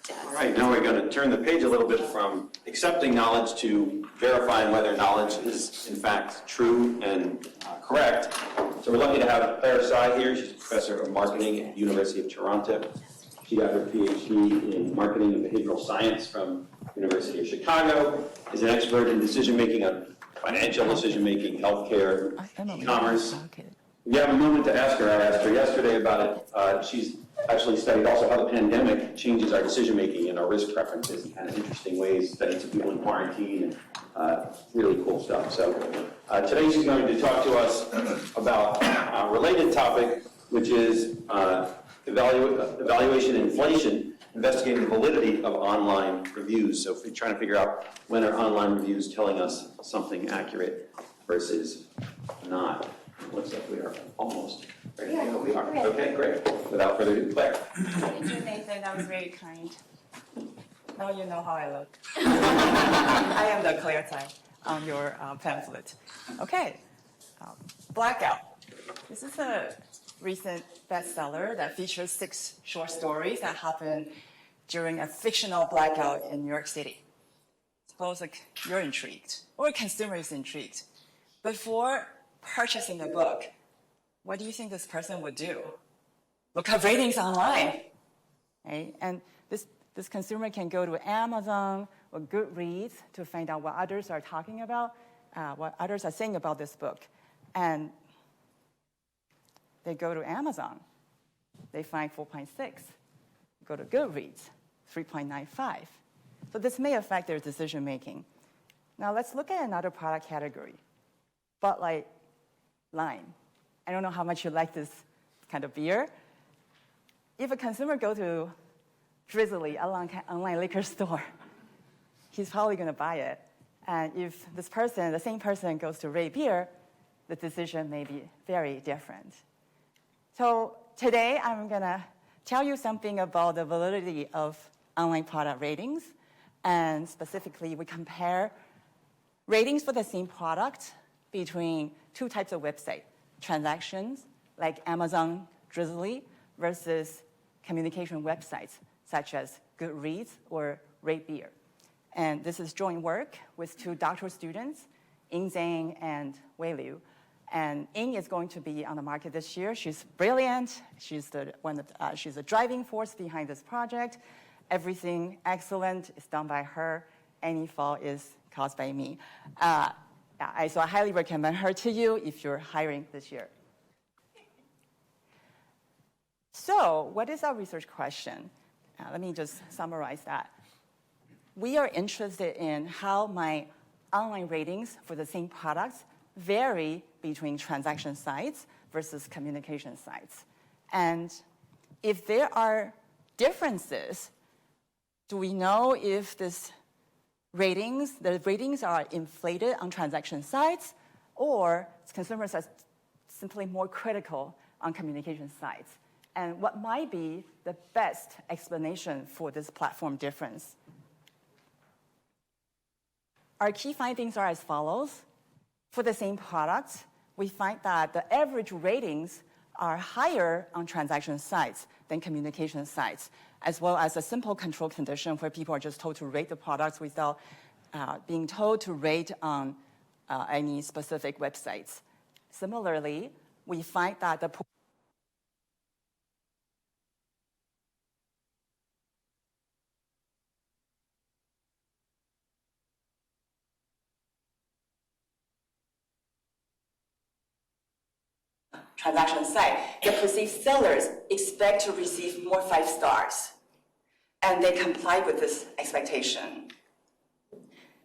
All right, now we're going to turn the page a little bit from accepting knowledge to verifying whether knowledge is in fact true and correct. So we're lucky to have Tsai here. She's a professor of marketing at the University of Toronto. She got her PhD in marketing and behavioral science from the University of Chicago, is an expert in decision-making on financial decision-making, healthcare, e-commerce. If you have a moment to ask her, I asked her yesterday about it. She's actually studied also how the pandemic changes our decision-making and our risk preferences in kind of interesting ways, studied some people in quarantine, and really cool stuff. So today she's going to talk to us about a related topic, which is evaluation inflation, investigating the validity of online reviews. So if we're trying to figure out when are online reviews telling us something accurate versus not. Looks like we are almost ready to go. We are. Okay, great. Without further ado, Claire. Thank you, Nathan. That was very kind. Now you know how I look. I am the Claire Tsai on your pamphlet. Okay, Blackout. This is a recent bestseller that features 6 short stories that happened during a fictional blackout in New York City. Suppose you're intrigued, or a consumer is intrigued. Before purchasing the book, what do you think this person would do? Look at ratings online, right? And this consumer can go to Amazon or Goodreads to find out what others are talking about, what others are saying about this book. And they go to Amazon, they find 4.6. Go to Goodreads, 3.95. So this may affect their decision making. Now let's look at another product category, Bud Light Lime. I don't know how much you like this kind of beer. If a consumer goes to Drizzly, online liquor store, he's probably going to buy it. And if this person, the same person, goes to Ray Beer, the decision may be very different. So today I'm going to tell you something about the validity of online product ratings. And specifically, we compare ratings for the same product between 2 types of websites: transactions, like Amazon, Drizzly, versus communication websites, such as Goodreads or Rate Beer. And this is joint work with 2 doctoral students, Ying Zhang and Wei Liu. And Ying is going to be on the market this year. She's brilliant. She's the driving force behind this project. Everything excellent is done by her. Any fault is caused by me. So I highly recommend her to you if you're hiring this year. So what is our research question? Let me just summarize that. We are interested in how my online ratings for the same products vary between transaction sites versus communication sites. And if there are differences, do we know if the ratings are inflated on transaction sites, or consumers are simply more critical on communication sites? And what might be the best explanation for this platform difference? Our key findings are as follows. For the same products, we find that the average ratings are higher on transaction sites than communication sites, as well as a simple control condition where people are just told to rate the products without being told to rate on any specific websites. Similarly, we find that the transaction site, the perceived sellers expect to receive more 5 stars, and they comply with this expectation.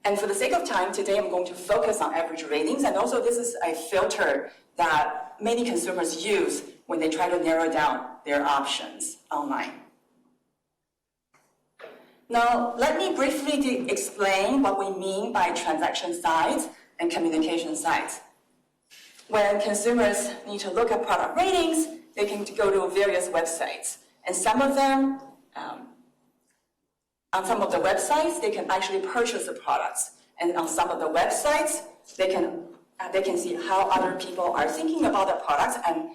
And for the sake of time, today I'm going to focus on average ratings, and also this is a filter that many consumers use when they try to narrow down their options online. Now, let me briefly explain what we mean by transaction sites and communication sites. When consumers need to look at product ratings, they can go to various websites. And some of them, on some of the websites, they can actually purchase the products. And on some of the websites, they can see how other people are thinking about the products, and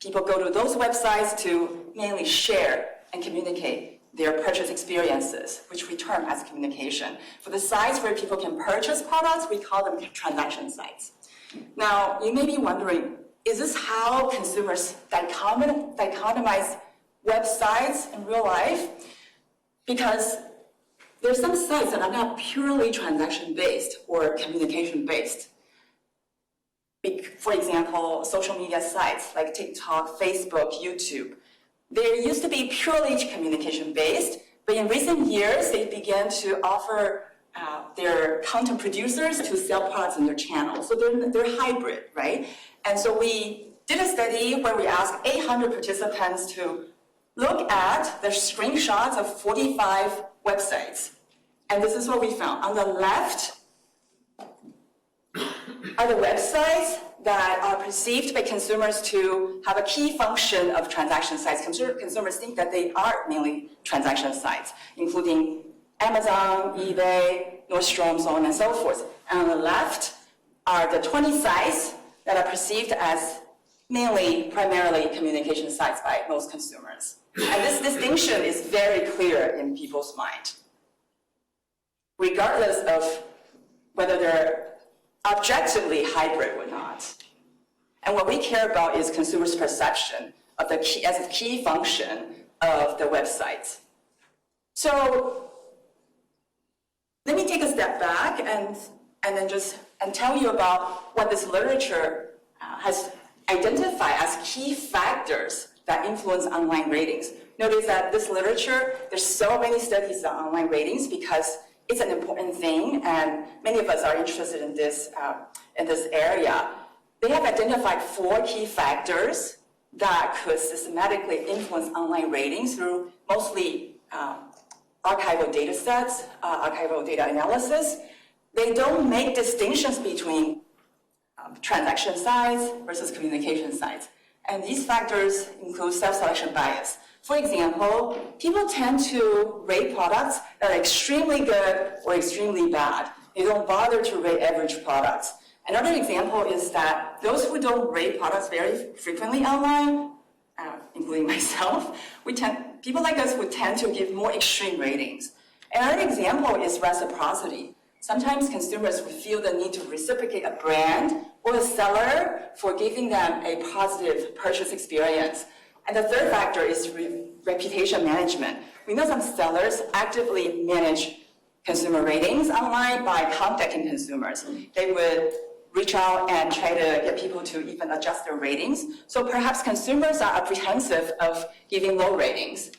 people go to those websites to mainly share and communicate their purchase experiences, which we term as communication. For the sites where people can purchase products, we call them transaction sites. Now, you may be wondering, is this how consumers dichotomize websites in real life? Because there's some sites that are not purely transaction-based or communication-based. For example, social media sites like TikTok, Facebook, YouTube. They used to be purely communication-based, but in recent years, they began to offer their content producers to sell products in their channel. So they're hybrid, right? And so we did a study where we asked 800 participants to look at the screenshots of 45 websites. And this is what we found. On the left are the websites that are perceived by consumers to have a key function of transaction sites. Consumers think that they are mainly transaction sites, including Amazon, eBay, Nordstrom, so on and so forth. And on the left are the 20 sites that are perceived as primarily communication sites by most consumers. And this distinction is very clear in people's mind, regardless of whether they're objectively hybrid or not. And what we care about is consumers' perception of the key, as a key function of the website. So let me take a step back and tell you about what this literature has identified as key factors that influence online ratings. Notice that this literature, there's so many studies on online ratings because it's an important thing, and many of us are interested in this area. They have identified 4 key factors that could systematically influence online ratings through mostly archival data sets, archival data analysis. They don't make distinctions between transaction sites versus communication sites. And these factors include self-selection bias. For example, people tend to rate products that are extremely good or extremely bad. They don't bother to rate average products. Another example is that those who don't rate products very frequently online, including myself, people like us would tend to give more extreme ratings. Another example is reciprocity. Sometimes consumers would feel the need to reciprocate a brand or a seller for giving them a positive purchase experience. And the third factor is reputation management. We know some sellers actively manage consumer ratings online by contacting consumers. They would reach out and try to get people to even adjust their ratings. So perhaps consumers are apprehensive of giving low ratings.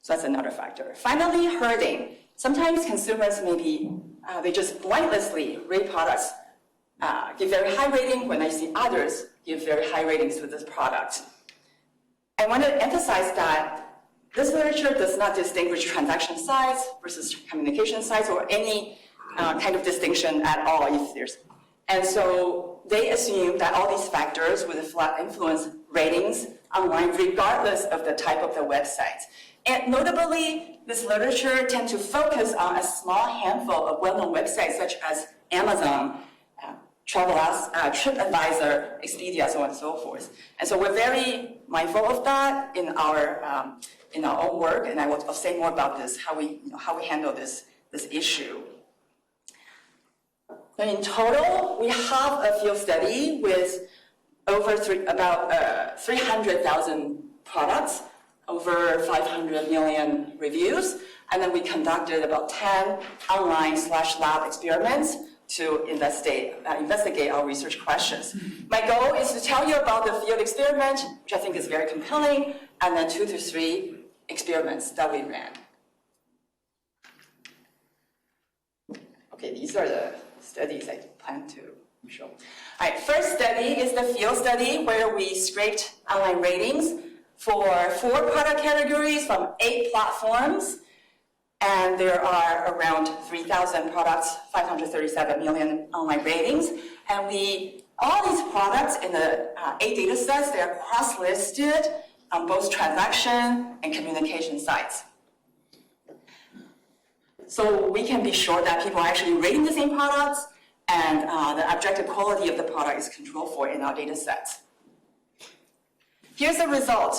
So that's another factor. Finally, herding. Sometimes consumers they just blindlessly rate products, give very high rating when they see others give very high ratings to this product. I want to emphasize that this literature does not distinguish transaction sites versus communication sites or any kind of distinction at all. And so they assume that all these factors would influence ratings online regardless of the type of the website. And notably, this literature tends to focus on a small handful of well-known websites such as Amazon, TripAdvisor, Expedia, so on and so forth. And so we're very mindful of that in our own work, and I'll say more about this, how we handle this issue. And in total, we have a field study with about 300,000 products, over 500 million reviews, and then we conducted about 10 online/lab experiments to investigate our research questions. My goal is to tell you about the field experiment, which I think is very compelling, and then 2 to 3 experiments that we ran. Okay, these are the studies I plan to show. All right, first study is the field study where we scraped online ratings for 4 product categories from 8 platforms. And there are around 3,000 products, 537 million online ratings. And all these products in the 8 data sets, they are cross-listed on both transaction and communication sites. So we can be sure that people are actually rating the same products and the objective quality of the product is controlled for in our data sets. Here's the result.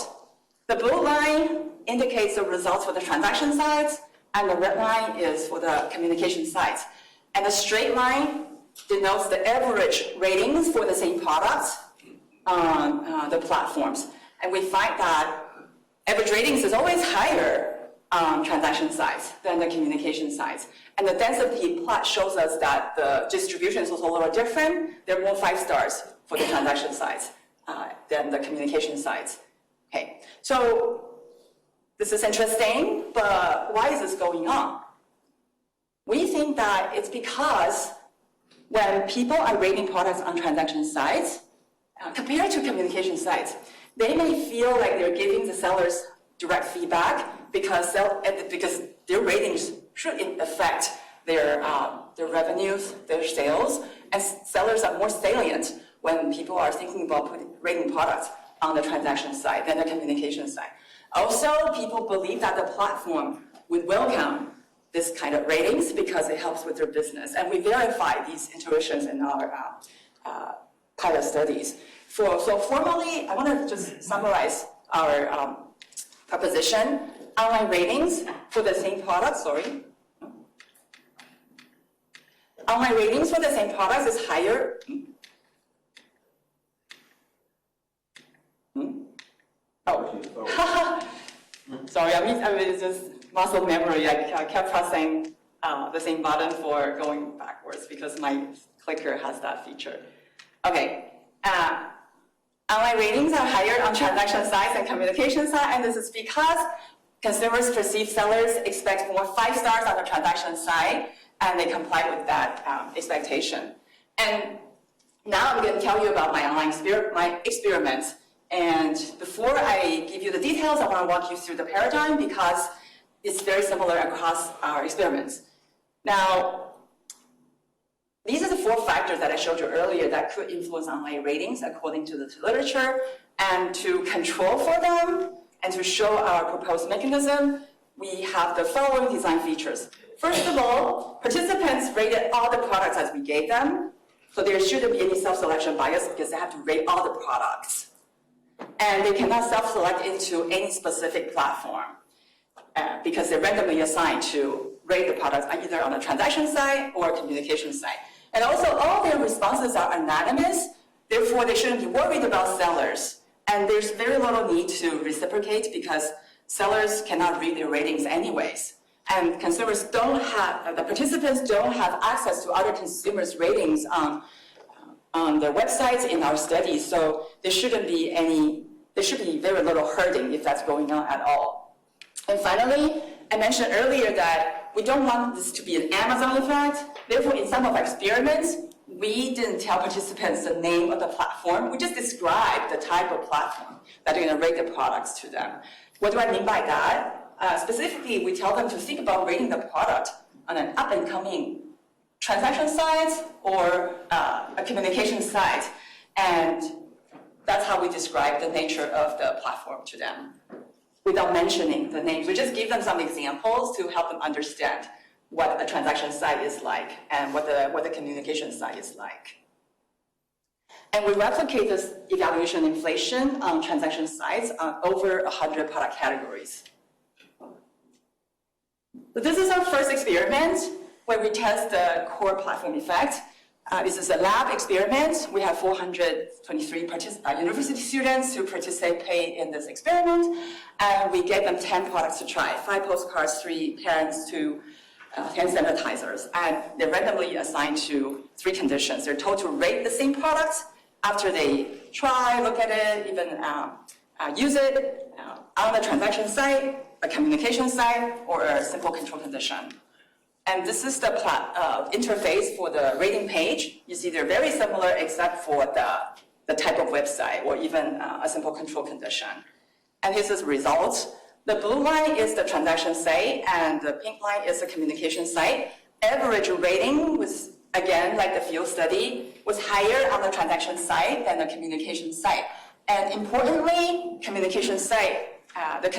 The blue line indicates the results for the transaction sides, and the red line is for the communication sides. And the straight line denotes the average ratings for the same products on the platforms. And we find that average ratings is always higher on transaction sides than the communication sides. And the density plot shows us that the distribution is also a little different. There are more 5 stars for the transaction sides than the communication sides. Okay, so this is interesting, but why is this going on? We think that it's because when people are rating products on transaction sites, compared to communication sites, they may feel like they're giving the sellers direct feedback because their ratings should affect their revenues, their sales, and sellers are more salient when people are thinking about rating products on the transaction side than the communication side. Also, people believe that the platform would welcome this kind of ratings because it helps with their business. And we verify these intuitions in our pilot studies. So formally, I want to just summarize our proposition. Online ratings for the same product, Online ratings for the same products is higher. Oh. Sorry, I mean, it's just muscle memory. I kept pressing the same button for going backwards because my clicker has that feature. Okay. Online ratings are higher on transaction sides and communication side, and this is because consumers perceive sellers expect more 5 stars on the transaction side, and they comply with that expectation. And now I'm going to tell you about my online experiments. And before I give you the details, I want to walk you through the paradigm because it's very similar across our experiments. Now, these are the 4 factors that I showed you earlier that could influence online ratings according to the literature. And to control for them and to show our proposed mechanism, we have the following design features. First of all, participants rated all the products as we gave them. So there shouldn't be any self-selection bias because they have to rate all the products. And they cannot self-select into any specific platform because they're randomly assigned to rate the products either on the transaction side or communication side. And also, all their responses are anonymous, therefore they shouldn't be worried about sellers. And there's very little need to reciprocate because sellers cannot read their ratings anyways. And consumers don't have, the participants don't have access to other consumers' ratings on their websites in our studies, so there should be very little hurting if that's going on at all. And finally, I mentioned earlier that we don't want this to be an Amazon effect. Therefore, in some of our experiments, we didn't tell participants the name of the platform. We just described the type of platform that are going to rate the products to them. What do I mean by that? Specifically, we tell them to think about rating the product on an up-and-coming transaction site or a communication site. And that's how we describe the nature of the platform to them without mentioning the names. We just give them some examples to help them understand what a transaction site is like and what the communication site is like. And we replicate this evaluation inflation on transaction sites on over 100 product categories. So this is our first experiment where we test the core platform effect. This is a lab experiment. We have 423 university students who participate in this experiment, and we gave them 10 products to try, 5 postcards, 3 parents, 10 sanitizers, and they're randomly assigned to 3 conditions. They're told to rate the same products after they try, look at it, even use it on the transaction site, a communication site, or a simple control condition. And this is the interface for the rating page. You see they're very similar except for the type of website or even a simple control condition. And here's the results. The blue line is the transaction site and the pink line is the communication site. Average rating was, again, like the field study, was higher on the transaction site than the communication site. And importantly, communication site, the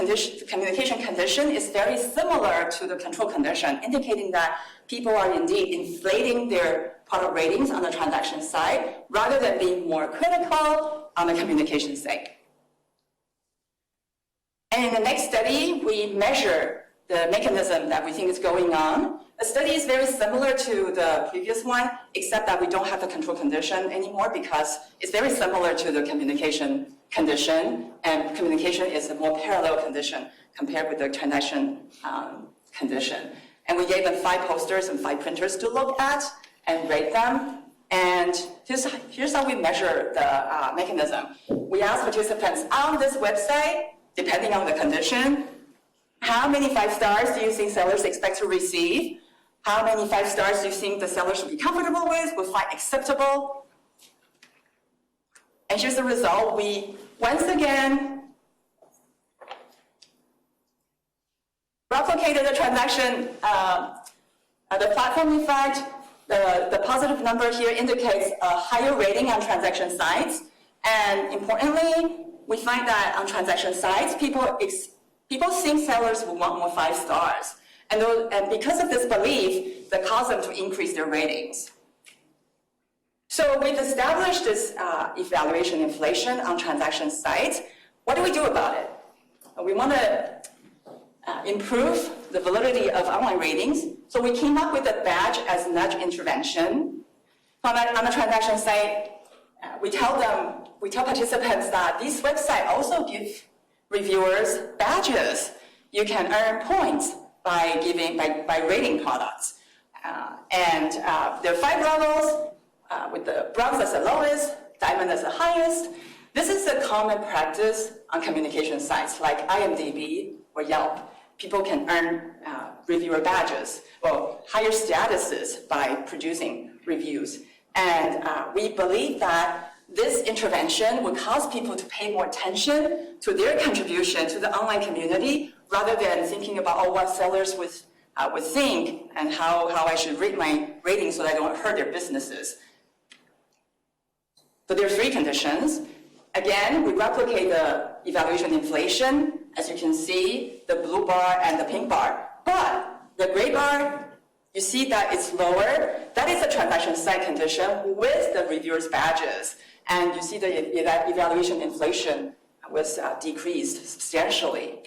communication condition is very similar to the control condition, indicating that people are indeed inflating their product ratings on the transaction side rather than being more critical on the communication side. And in the next study, we measure the mechanism that we think is going on. The study is very similar to the previous one, except that we don't have the control condition anymore because it's very similar to the communication condition, and communication is a more parallel condition compared with the transaction condition. And we gave them 5 posters and 5 printers to look at and rate them. And here's how we measure the mechanism. We ask participants on this website, depending on the condition, how many 5 stars do you think sellers expect to receive? How many 5 stars do you think the sellers should be comfortable with, will find acceptable? And here's the result. We, once again, replicated the transaction, the platform effect. The positive number here indicates a higher rating on transaction sites. And importantly, we find that on transaction sites, people think sellers will want more 5 stars. And because of this belief, that caused them to increase their ratings. So we've established this evaluation inflation on transaction sites. What do we do about it? We want to improve the validity of online ratings. So we came up with a badge as nudge intervention. On a transaction site, we tell participants that this website also gives reviewers badges. You can earn points by rating products. There are 5 levels, with the bronze as the lowest, diamond as the highest. This is a common practice on communication sites like IMDb or Yelp. People can earn reviewer badges, well, higher statuses by producing reviews. And we believe that this intervention would cause people to pay more attention to their contribution to the online community rather than thinking about what sellers would think and how I should rate my ratings so that I don't hurt their businesses. So there are 3 conditions. Again, we replicate the evaluation inflation. As you can see, the blue bar and the pink bar. But the gray bar, you see that it's lower. That is a transaction site condition with the reviewers' badges. And you see the evaluation inflation was decreased substantially.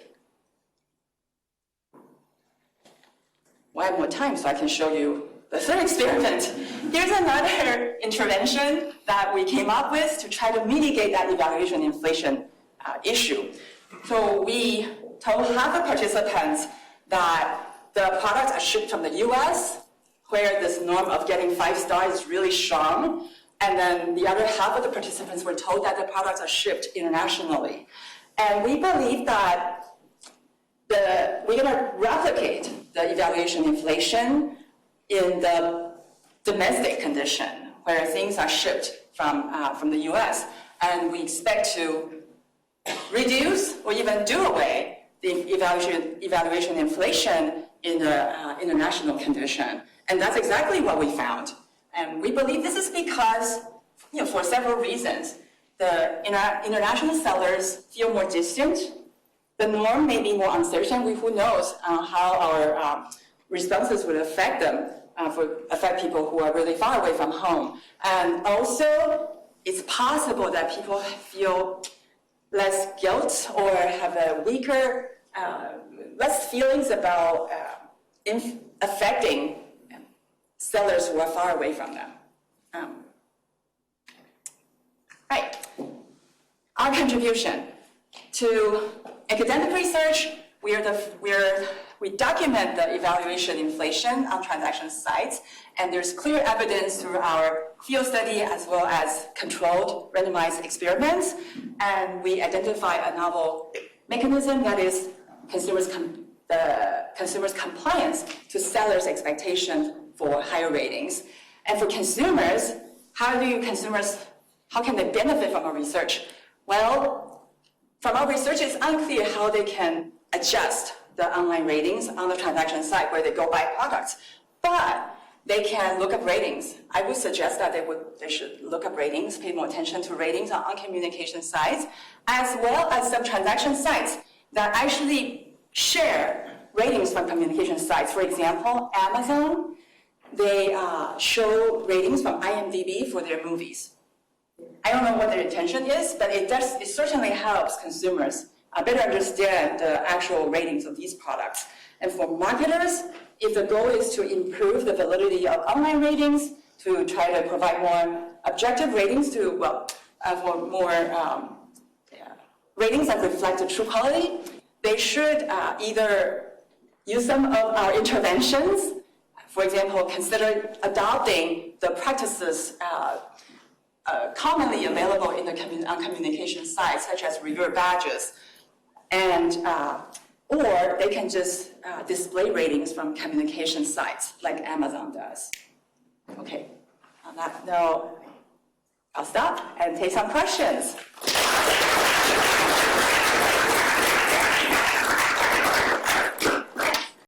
Well, I have more time, so I can show you the 3rd experiment. Here's another intervention that we came up with to try to mitigate that evaluation inflation issue. So we told half the participants that the products are shipped from the US, where this norm of getting 5 stars is really strong. And then the other half of the participants were told that the products are shipped internationally. And we believe that we're going to replicate the evaluation inflation in the domestic condition, where things are shipped from the US. And we expect to reduce or even do away the evaluation inflation in the international condition. And that's exactly what we found. And we believe this is because, for several reasons, the international sellers feel more distant. The norm may be more uncertain. Who knows how our responses would affect them, affect people who are really far away from home. And also, it's possible that people feel less guilt or have a weaker, less feelings about affecting sellers who are far away from them. Right. Our contribution to academic research, we document the evaluation inflation on transaction sites, and there's clear evidence through our field study as well as controlled randomized experiments, and we identify a novel mechanism that is the consumer's compliance to sellers' expectations for higher ratings. And for consumers, how can they benefit from our research? Well, from our research, it's unclear how they can adjust the online ratings on the transaction site where they go buy products. But they can look up ratings. I would suggest that they should look up ratings, pay more attention to ratings on communication sites, as well as some transaction sites that actually share ratings from communication sites. For example, Amazon, they show ratings from IMDb for their movies. I don't know what their intention is, but it certainly helps consumers better understand the actual ratings of these products. And for marketers, if the goal is to improve the validity of online ratings, to try to provide more objective ratings for more ratings that reflect the true quality, they should either use some of our interventions. For example, consider adopting the practices commonly available in on communication sites, such as reviewer badges, and or they can just display ratings from communication sites like Amazon does. Okay, on that note, I'll stop and take some questions.